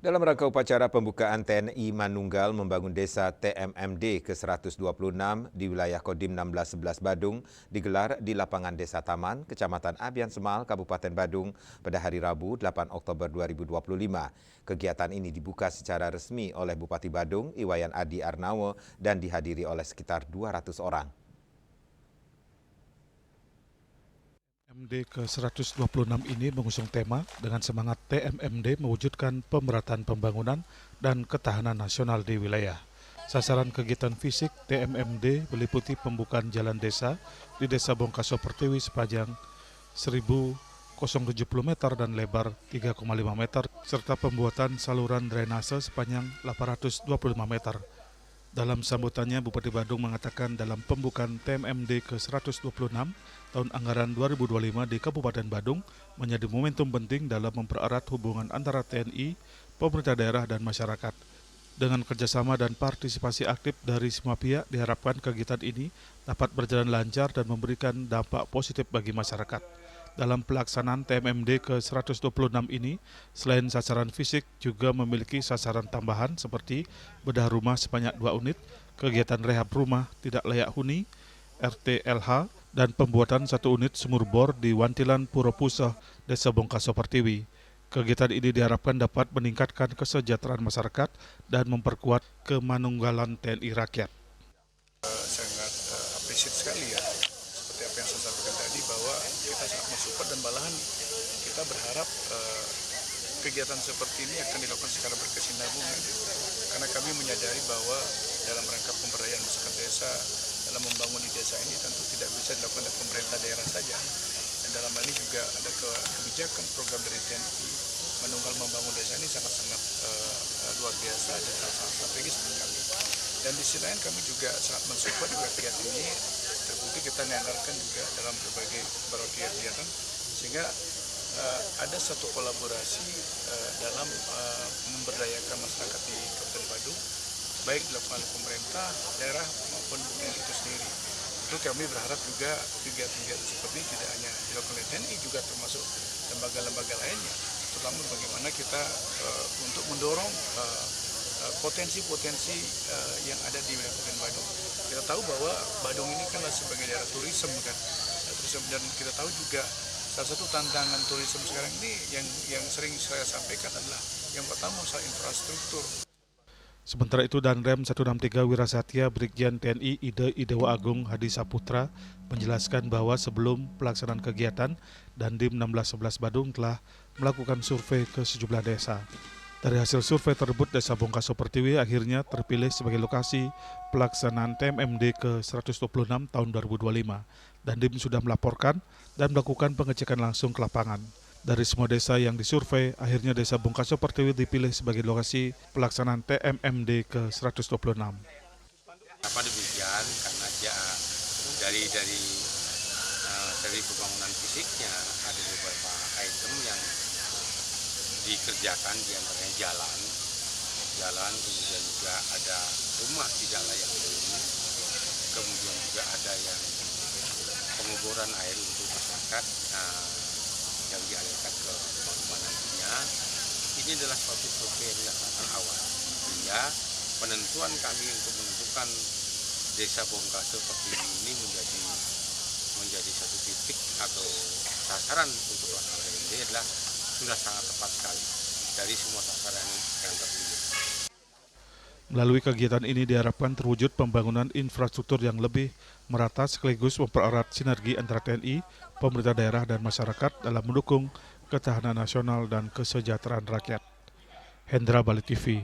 Dalam rangka upacara pembukaan TNI Manunggal membangun desa TMMD ke-126 di wilayah Kodim 1611 Badung digelar di lapangan Desa Taman, Kecamatan Abian Semal, Kabupaten Badung pada hari Rabu 8 Oktober 2025. Kegiatan ini dibuka secara resmi oleh Bupati Badung, Iwayan Adi Arnawo, dan dihadiri oleh sekitar 200 orang. MD ke-126 ini mengusung tema dengan semangat TMMD mewujudkan pemerataan pembangunan dan ketahanan nasional di wilayah. Sasaran kegiatan fisik TMMD meliputi pembukaan jalan desa di Desa Bongkaso Pertiwi sepanjang 1.070 meter dan lebar 3,5 meter, serta pembuatan saluran drainase sepanjang 825 meter. Dalam sambutannya, Bupati Badung mengatakan dalam pembukaan TMMD ke-126 tahun anggaran 2025 di Kabupaten Badung menjadi momentum penting dalam mempererat hubungan antara TNI, pemerintah daerah, dan masyarakat. Dengan kerjasama dan partisipasi aktif dari semua pihak, diharapkan kegiatan ini dapat berjalan lancar dan memberikan dampak positif bagi masyarakat. Dalam pelaksanaan TMMD ke-126 ini, selain sasaran fisik juga memiliki sasaran tambahan seperti bedah rumah sebanyak 2 unit, kegiatan rehab rumah tidak layak huni, RTLH, dan pembuatan 1 unit sumur bor di Wantilan Puropusoh, Desa Bongkaso Pertiwi. Kegiatan ini diharapkan dapat meningkatkan kesejahteraan masyarakat dan memperkuat kemanunggalan TNI rakyat. Sangat appreciate sekali ya, seperti apa yang saya sampaikan tadi, bahwa kita sangat mensupport dan malahan kita berharap kegiatan seperti ini akan dilakukan secara berkesinambungan, karena kami menyadari bahwa dalam rangka pemberdayaan masyarakat desa, dalam membangun di desa ini tentu tidak bisa dilakukan oleh pemerintah daerah saja, dan dalam hal ini juga ada kebijakan program dari TNI Manunggal membangun desa ini sangat-sangat luar biasa dan sangat strategis bagi kami. Dan di sisi lain kami juga sangat mensupport juga kegiatan ini, terbukti kita menganggarkan juga dalam berbagai kegiatan, sehingga ada satu kolaborasi dalam memberdayakan masyarakat di Kabupaten Badung, baik dilakukan oleh pemerintah, daerah maupun TNI itu sendiri. Itu kami berharap juga kegiatan-kegiatan seperti ini tidak hanya dilakukan oleh TNI, juga termasuk lembaga-lembaga lainnya, terutama bagaimana kita untuk mendorong potensi-potensi yang ada di wilayah Kabupaten Badung. Kita tahu bahwa Badung ini kan sebagai daerah turisme kan, dan kita tahu juga salah satu tantangan turisme sekarang ini yang sering saya sampaikan adalah yang pertama soal infrastruktur. Sementara itu, Danrem 163 Wirasatya Brigjen TNI Idewa Agung Hadi Saputra menjelaskan bahwa sebelum pelaksanaan kegiatan, Dandim 1611 Badung telah melakukan survei ke sejumlah desa. Dari hasil survei tersebut, Desa Bongkaso Pertiwi akhirnya terpilih sebagai lokasi pelaksanaan TMMD ke-126 tahun 2025. Dandim sudah melaporkan dan melakukan pengecekan langsung ke lapangan. Dari semua desa yang disurvei, akhirnya Desa Bongkaso Pertiwi dipilih sebagai lokasi pelaksanaan TMMD ke-126. Apa demikian? Karena dari pembangunan fisiknya ada beberapa item yang dikerjakan, diantaranya jalan, kemudian juga ada rumah tidak layak huni, kemudian juga ada yang penguburan air untuk masyarakat yang dialirkan ke rumah nantinya. Ini adalah suatu survei yang dilaksanakan awal, sehingga penentuan kami untuk menentukan Desa Bongkaso Pertiwi ini menjadi satu titik atau sasaran untuk pelaksanaan TMMD adalah sudah sangat tepat sekali dari semua sasaran yang terpilih. Melalui kegiatan ini diharapkan terwujud pembangunan infrastruktur yang lebih merata sekaligus mempererat sinergi antara TNI, pemerintah daerah, dan masyarakat dalam mendukung ketahanan nasional dan kesejahteraan rakyat. Hendra Bali TV.